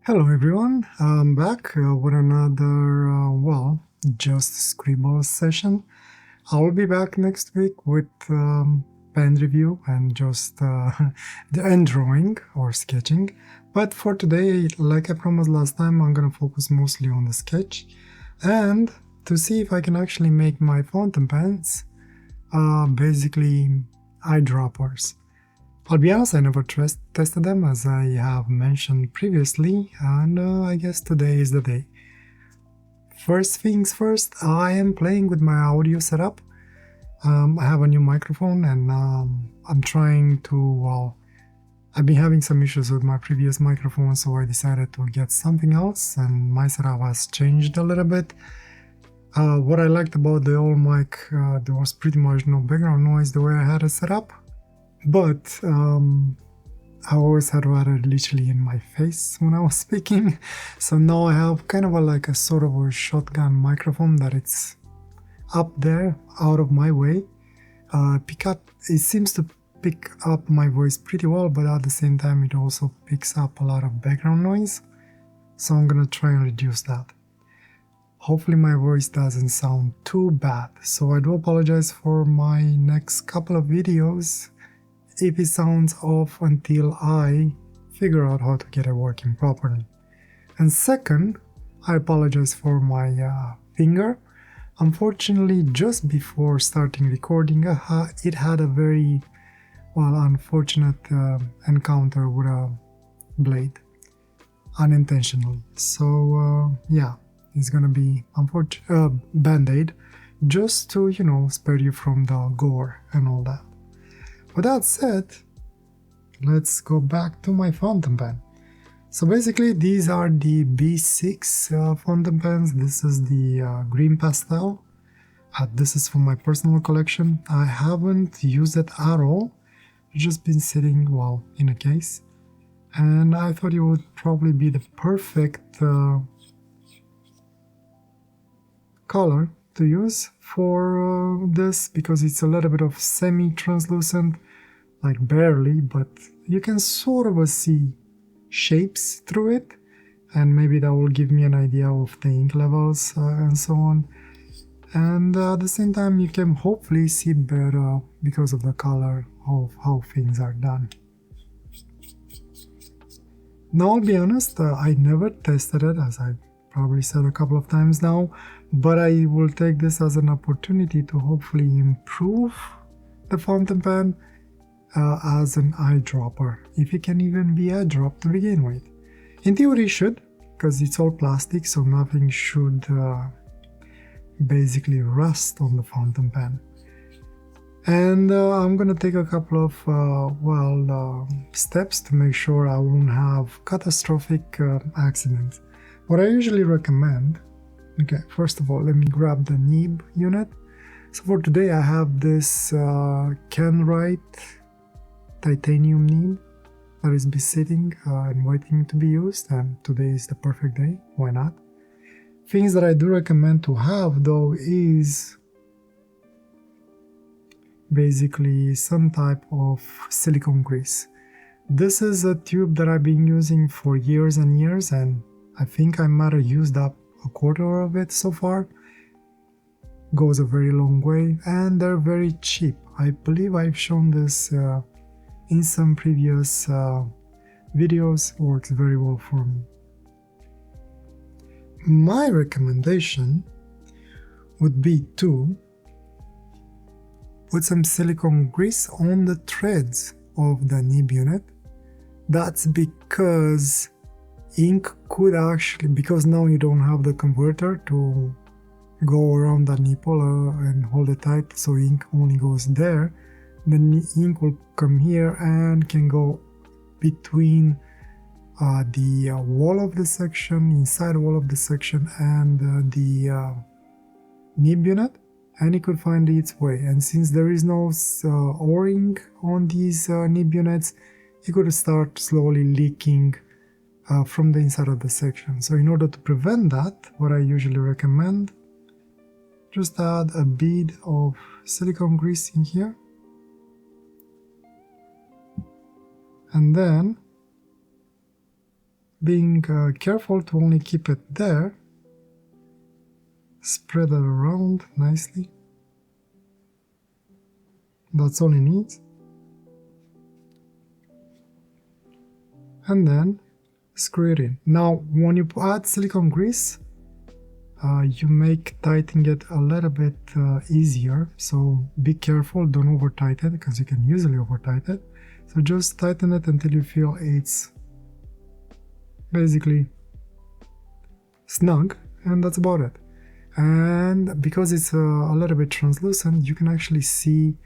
Hello everyone, I'm back with another, just Scribble session. I'll be back next week with pen review and just the end drawing or sketching. But for today, like I promised last time, I'm gonna focus mostly on the sketch and to see if I can actually make my fountain pens basically eyedroppers. I'll be honest, I never tested them as I have mentioned previously, and I guess today is the day. First things first, I am playing with my audio setup. I have a new microphone and I'm trying to, I've been having some issues with my previous microphone, so I decided to get something else and my setup has changed a little bit. What I liked about the old mic, there was pretty much no background noise the way I had it set up. But I always had water literally in my face when I was speaking, so now I have kind of like a sort of a shotgun microphone that it's up there, out of my way. It seems to pick up my voice pretty well, but at the same time it also picks up a lot of background noise, so I'm gonna try and reduce that. Hopefully my voice doesn't sound too bad, so I do apologize for my next couple of videos if it sounds off until I figure out how to get it working properly. And second, I apologize for my finger. Unfortunately, just before starting recording, it had a very, unfortunate encounter with a blade, unintentionally. So yeah, it's gonna be band-aid, just to, spare you from the gore and all that. With that said, let's go back to my fountain pen. So basically these are the BE6 fountain pens. This is the green pastel. This is from my personal collection. I haven't used it at all. It's just been sitting, in a case. And I thought it would probably be the perfect color to use for this, because it's a little bit of semi-translucent, like barely, but you can sort of see shapes through it, and maybe that will give me an idea of the ink levels and so on. And at the same time you can hopefully see better because of the color of how things are done. Now I'll be honest, I never tested it, as I probably said a couple of times now, but I will take this as an opportunity to hopefully improve the fountain pen as an eyedropper, if it can even be eyedropped to begin with. In theory it should, because it's all plastic, so nothing should basically rust on the fountain pen. And I'm gonna take a couple of steps to make sure I won't have catastrophic accidents. What I usually recommend, okay, first of all, let me grab the nib unit. So for today I have this Kenwright titanium nib that is sitting and waiting to be used, and today is the perfect day, why not? Things that I do recommend to have though is basically some type of silicone grease. This is a tube that I've been using for years and years, and I think I might have used up a quarter of it so far. Goes a very long way, and they're very cheap. I believe I've shown this in some previous videos. Works very well for me. My recommendation would be to put some silicone grease on the threads of the nib unit. That's because ink could actually, because now you don't have the converter to go around the nipple and hold it tight, so ink only goes there. Then ink will come here and can go between the wall of the section, inside wall of the section, and the nib unit, and it could find its way. And since there is no o-ring on these nib units, it could start slowly leaking from the inside of the section. So in order to prevent that, what I usually recommend, just add a bead of silicone grease in here, and then being careful to only keep it there. Spread it around nicely. That's all it needs. And then screw it in. Now, when you add silicone grease, you make tightening it a little bit easier. So be careful, don't over tighten it, because you can easily over tighten it. So just tighten it until you feel it's basically snug, and that's about it. And because it's a little bit translucent, you can actually see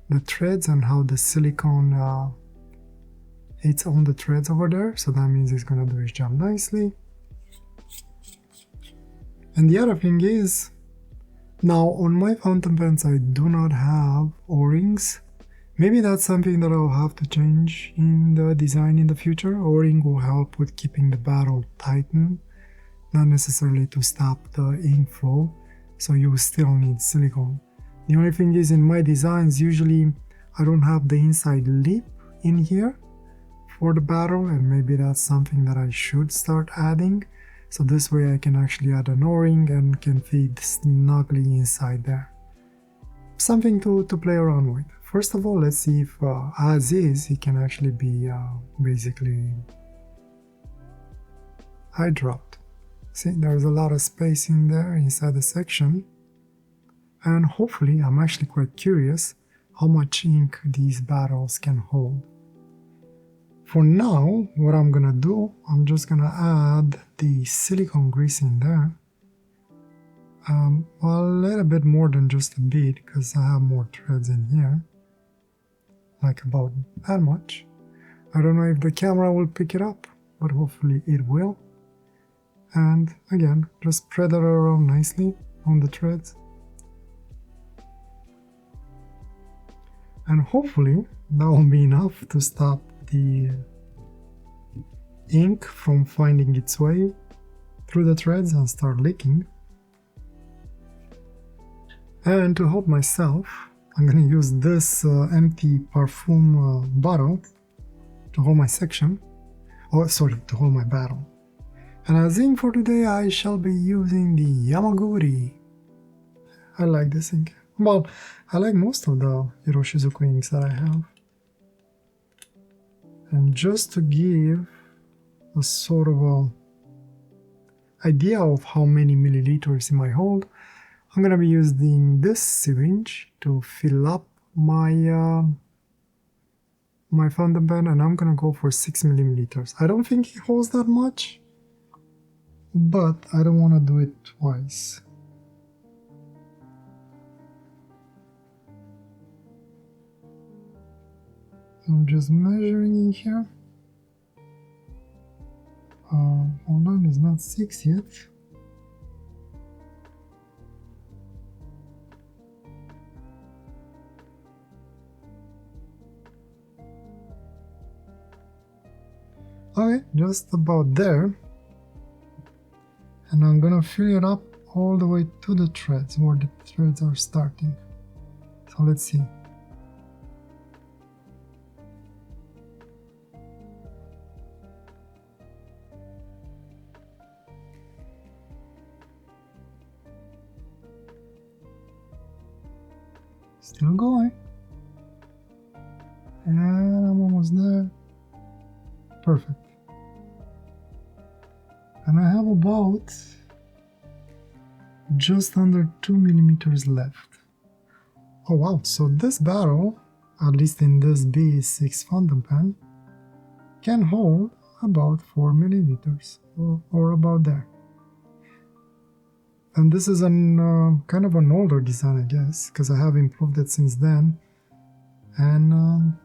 the threads and how the silicone it's on the threads over there. So that means it's gonna do its job nicely. And the other thing is, now on my fountain pens I do not have O-rings. Maybe that's something that I'll have to change in the design in the future. O-ring will help with keeping the barrel tightened, not necessarily to stop the ink flow, so you will still need silicone. The only thing is, in my designs usually I don't have the inside lip in here for the barrel, and maybe that's something that I should start adding. So this way I can actually add an O-ring and can fit snugly inside there. Something to play around with. First of all, let's see if as is it can actually be basically eye dropped. See, there's a lot of space in there inside the section, and hopefully I'm actually quite curious how much ink these barrels can hold. For now, what I'm gonna do, I'm just gonna add the silicone grease in there. A little bit more than just a bit, because I have more threads in here. Like about that much. I don't know if the camera will pick it up, but hopefully it will. And again, just spread it around nicely on the threads. And hopefully that will be enough to stop the ink from finding its way through the threads and start leaking. And to help myself, I'm going to use this empty perfume bottle to hold my section. Oh, sorry, to hold my barrel. And as ink for today, I shall be using the Yamaguri. I like this ink. Well, I like most of the Hiroshizuku inks that I have. And just to give a sort of a idea of how many milliliters it might hold, I'm gonna be using this syringe to fill up my my fountain pen, and I'm gonna go for 6 milliliters. I don't think it holds that much, but I don't want to do it twice. I'm just measuring in here. Hold on, it's not 6 yet. Okay, just about there. And I'm gonna fill it up all the way to the threads, where the threads are starting. So let's see. Still going. And I'm almost there. Perfect. And I have about just under 2 millimeters left. Oh wow, so this barrel, at least in this BE6 fountain pen, can hold about 4 milliliters or about there. And this is an kind of an older design, I guess, because I have improved it since then. And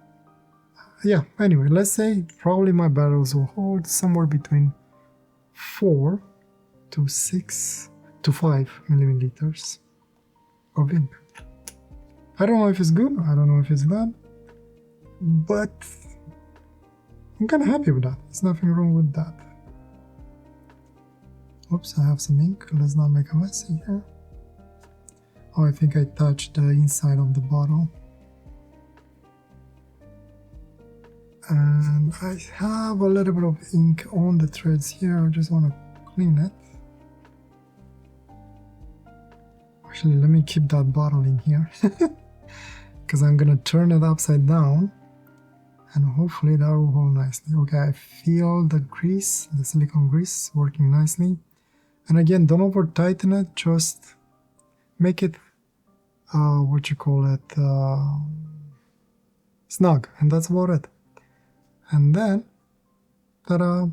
yeah, anyway, let's say probably my barrels will hold somewhere between 4 to 6 to 5 milliliters of ink. I don't know if it's good, I don't know if it's bad, but I'm kind of happy with that. There's nothing wrong with that. Oops, I have some ink. Let's not make a mess in here. Oh, I think I touched the inside of the bottle. And I have a little bit of ink on the threads here. I just want to clean it. Actually, let me keep that bottle in here because I'm gonna turn it upside down and hopefully that will hold nicely. Okay, I feel the grease, the silicone grease working nicely. And again, don't over tighten it, just make it what you call it, snug, and that's about it. And then ta-da!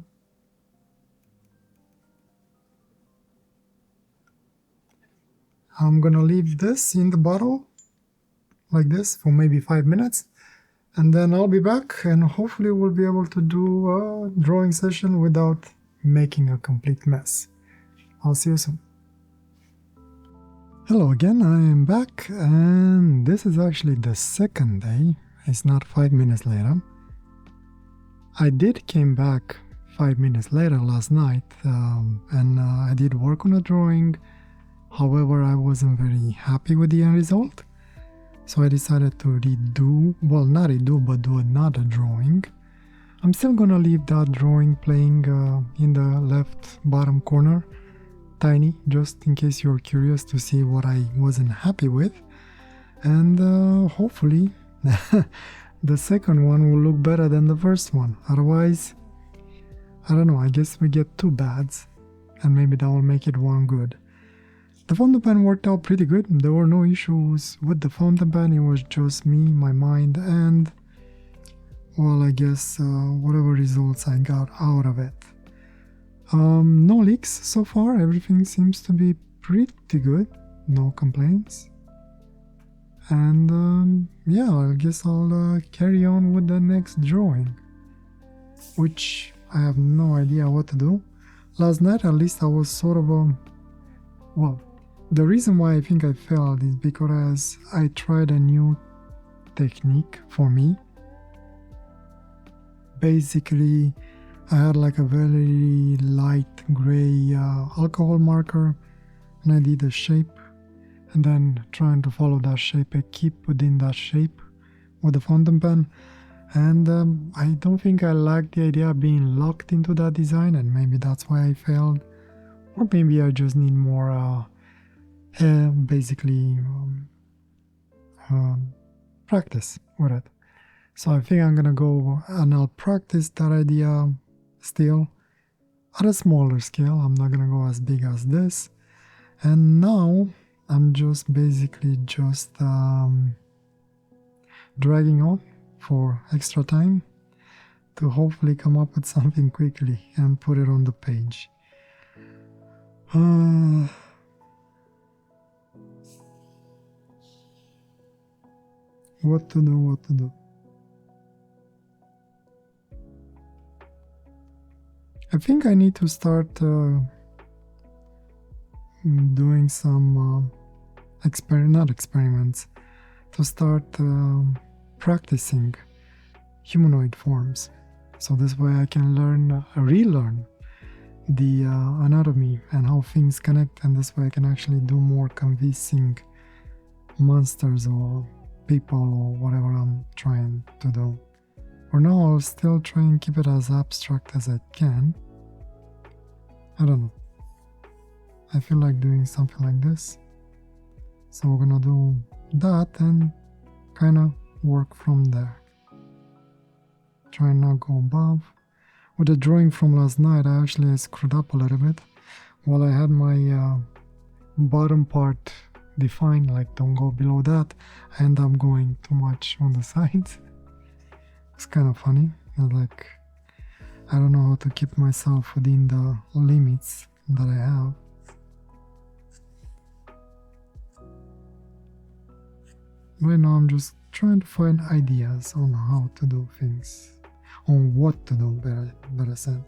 I'm gonna leave this in the bottle like this for maybe 5 minutes, and then I'll be back and hopefully we'll be able to do a drawing session without making a complete mess. I'll see you soon. Hello again, I am back, and this is actually the second day. It's not 5 minutes later. I did came back 5 minutes later last night, and I did work on a drawing. However, I wasn't very happy with the end result, so I decided to redo, well, not redo, but do another drawing. I'm still gonna leave that drawing playing in the left bottom corner, tiny, just in case you're curious to see what I wasn't happy with. And hopefully the second one will look better than the first one. Otherwise, I don't know, I guess we get two bads, and maybe that will make it one good. The fountain pen worked out pretty good. There were no issues with the fountain pen. It was just me, my mind, and, well, I guess whatever results I got out of it. No leaks so far. Everything seems to be pretty good. No complaints. And yeah, I guess I'll carry on with the next drawing, which I have no idea what to do. Last night, at least, I was sort of well, the reason why I think I failed is because I tried a new technique for me. Basically, I had like a very light gray alcohol marker, and I did a shape, and then trying to follow that shape, I keep within that shape with the fountain pen. And I don't think I liked the idea of being locked into that design, and maybe that's why I failed. Or maybe I just need more basically practice with it. So I think I'm gonna go and I'll practice that idea still at a smaller scale. I'm not gonna go as big as this. And now I'm just basically just dragging on for extra time to hopefully come up with something quickly and put it on the page. What to do. I think I need to start doing some not experiments, to start practicing humanoid forms. So this way I can relearn the anatomy and how things connect, and this way I can actually do more convincing monsters or people or whatever I'm trying to do. For now, I'll still try and keep it as abstract as I can. I don't know. I feel like doing something like this. So we're gonna do that and kind of work from there. Try and not go above. With the drawing from last night, I actually screwed up a little bit. While I had my bottom part defined, like don't go below that, I end up going too much on the sides. It's kind of funny. Like, I don't know how to keep myself within the limits that I have. Right now I'm just trying to find ideas on how to do things, on what to do, better said.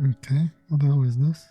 Okay, what the hell is this?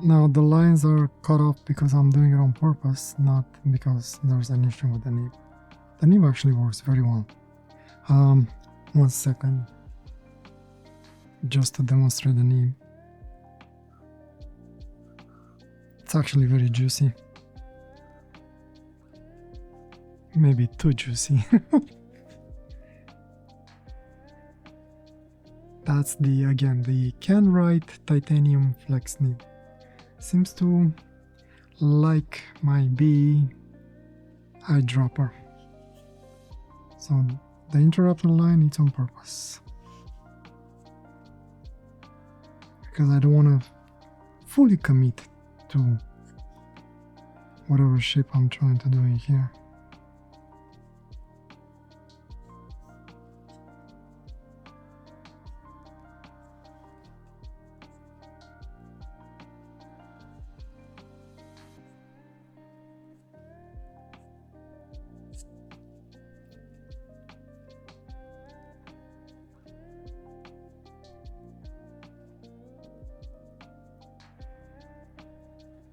Now the lines are cut off because I'm doing it on purpose, not because there's an issue with the nib. The nib actually works very well. 1 second, just to demonstrate the nib. It's actually very juicy. Maybe too juicy. That's the Canwrite titanium flex nib. Seems to like my BE eyedropper. So the interrupter line is on purpose. Because I don't want to fully commit to whatever shape I'm trying to do in here.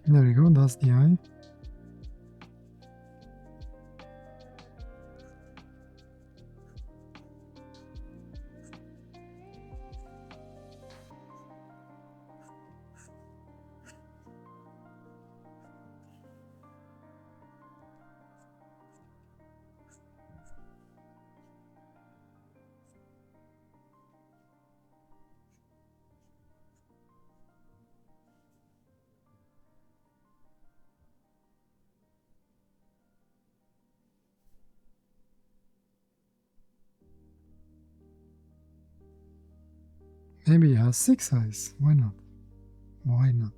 There you go, that's the eye. Maybe it has 6 eyes. Why not? Why not?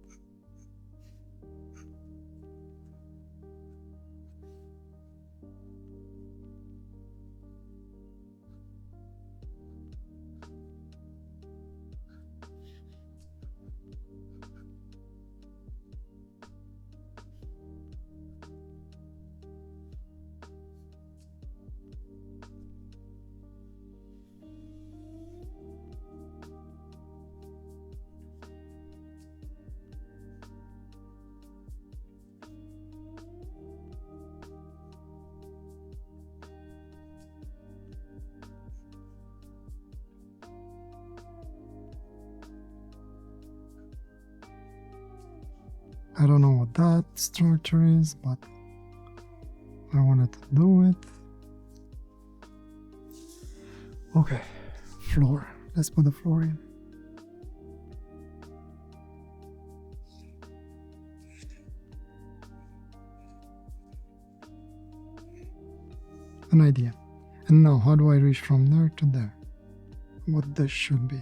I don't know what that structure is, but I wanted to do it. Okay, floor. Let's put the floor in. An idea. And now, how do I reach from there to there? What this should be.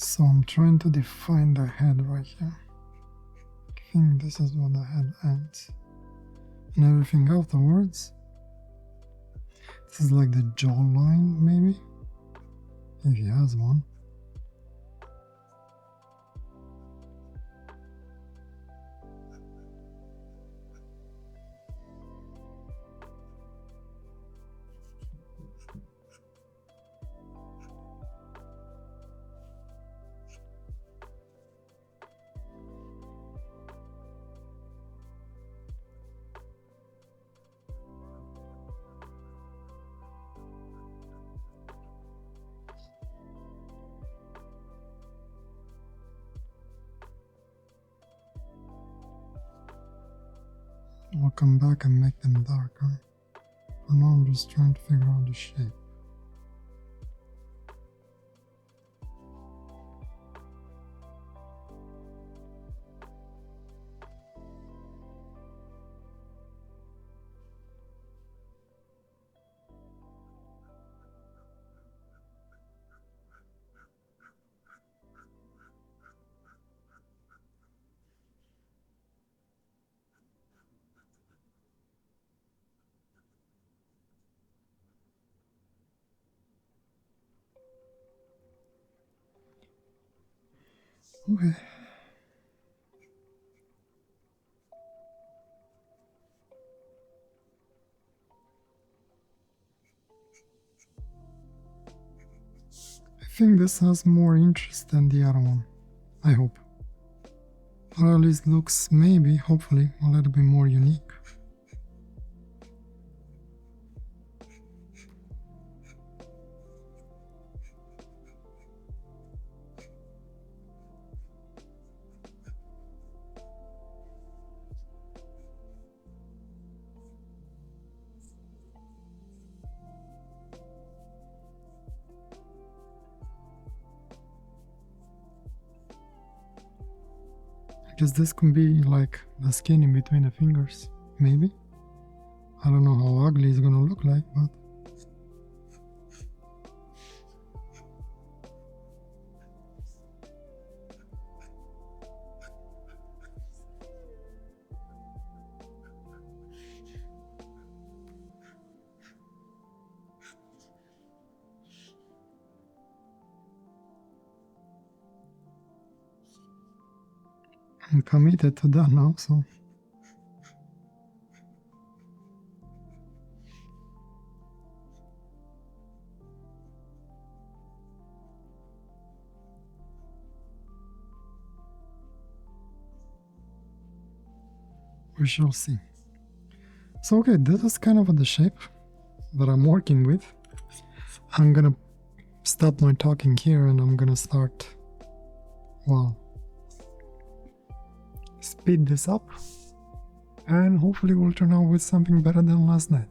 So I'm trying to define the head right here. I think this is where the head ends. And everything afterwards, this is like the jawline, maybe? If he has one. I'll come back and make them darker. For now I'm just trying to figure out the shape. Okay. I think this has more interest than the other one. I hope. Or at least looks, maybe, hopefully, a little bit more unique. I guess this can be like the skin in between the fingers, maybe? I don't know how ugly it's gonna look like, but... I'm committed to that now, so... we shall see. So okay, this is kind of the shape that I'm working with. I'm gonna stop my talking here and I'm gonna start, well, speed this up, and hopefully we'll turn out with something better than last night.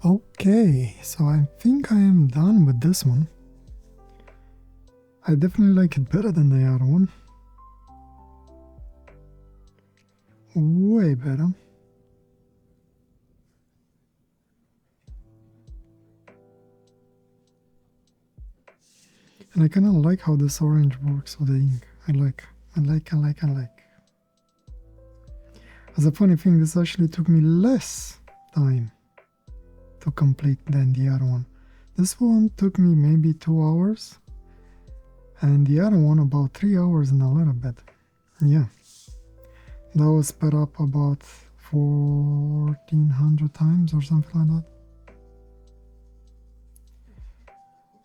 Okay, so I think I am done with this one. I definitely like it better than the other one. Way better. And I kind of like how this orange works with the ink. I like. As a funny thing, this actually took me less time to complete than the other one. This one took me maybe 2 hours, and the other one about 3 hours and a little bit. Yeah, that was sped up about 1400 times or something like that.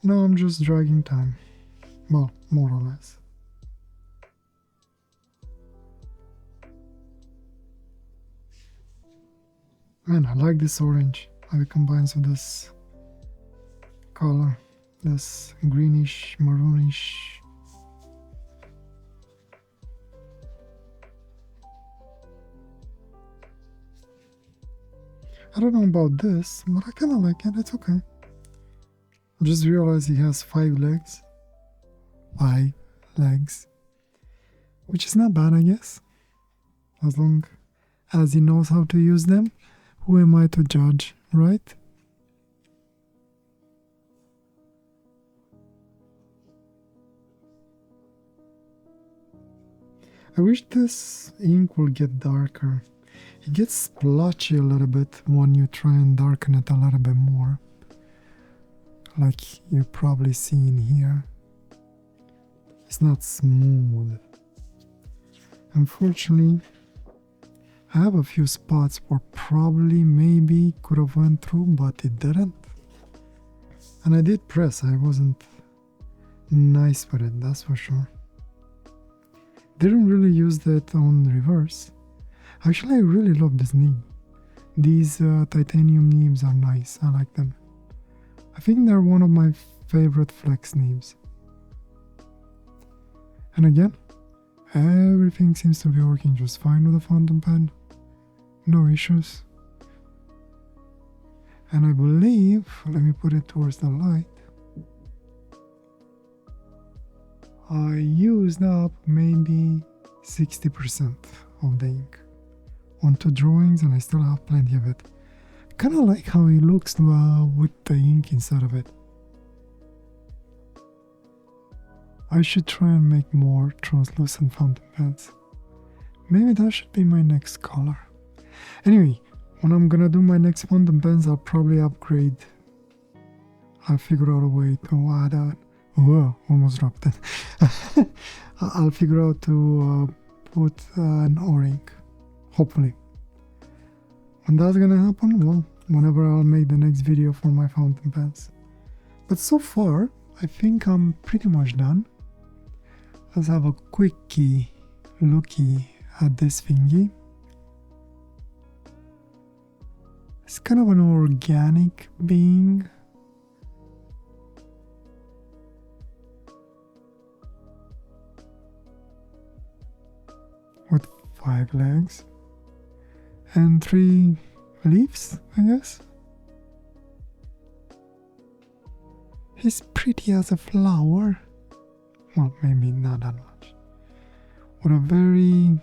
Now I'm just dragging time. Well, more or less. Man, I like this orange, how it combines with this color, this greenish, maroonish. I don't know about this, but I kind of like it, it's okay. I just realized he has 5 legs. 5 legs. Which is not bad, I guess. As long as he knows how to use them. Who am I to judge, right? I wish this ink will get darker. It gets splotchy a little bit when you try and darken it a little bit more. Like you're probably seeing here. It's not smooth. Unfortunately, I have a few spots where probably maybe could have went through, but it didn't. And I did press, I wasn't nice with it, that's for sure. Didn't really use that on reverse. Actually, I really love this nib. These titanium nibs are nice, I like them. I think they're one of my favorite flex nibs. And again, everything seems to be working just fine with the fountain pen. No issues. And I believe, let me put it towards the light, I used up maybe 60% of the ink on 2 drawings, and I still have plenty of it. Kind of like how it looks with the ink inside of it. I should try and make more translucent fountain pens. Maybe that should be my next color. Anyway, when I'm gonna do my next fountain pens, I'll probably upgrade. I'll figure out a way to add a... Whoa, almost dropped it. I'll figure out to put an O-ring, hopefully. When that's gonna happen, well, whenever I'll make the next video for my fountain pens. But so far, I think I'm pretty much done. Let's have a quickie looky at this thingy. It's kind of an organic being. With 5 legs. And 3 leaves, I guess. He's pretty as a flower. Well, maybe not that much. With a very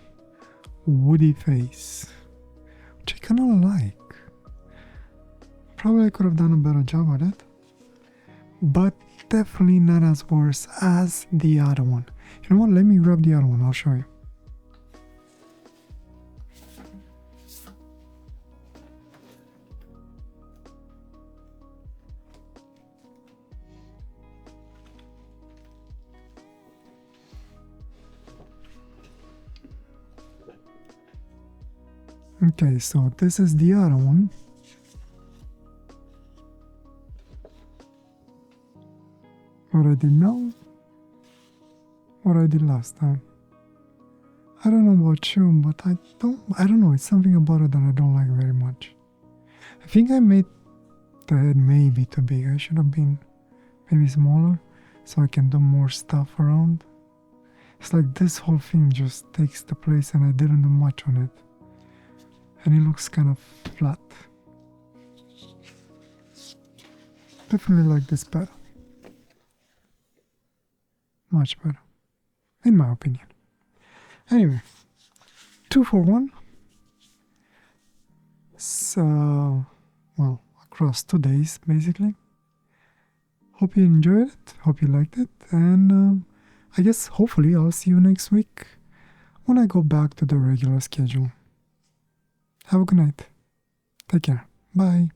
woody face, which I kind of like. Probably I could have done a better job at it, but definitely not as worse as the other one. You know what, let me grab the other one, I'll show you. Okay, so this is the other one. What I did now, what I did last time. I don't know about you, but I don't know, it's something about it that I don't like very much. I think I made the head maybe too big. I should have been maybe smaller so I can do more stuff around. It's like this whole thing just takes the place and I didn't do much on it. And it looks kind of flat. Definitely like this better. Much better, in my opinion. Anyway, 2 for 1. So, well, across 2 days, basically. Hope you enjoyed it, hope you liked it, and I guess hopefully I'll see you next week when I go back to the regular schedule. Have a good night. Take care. Bye.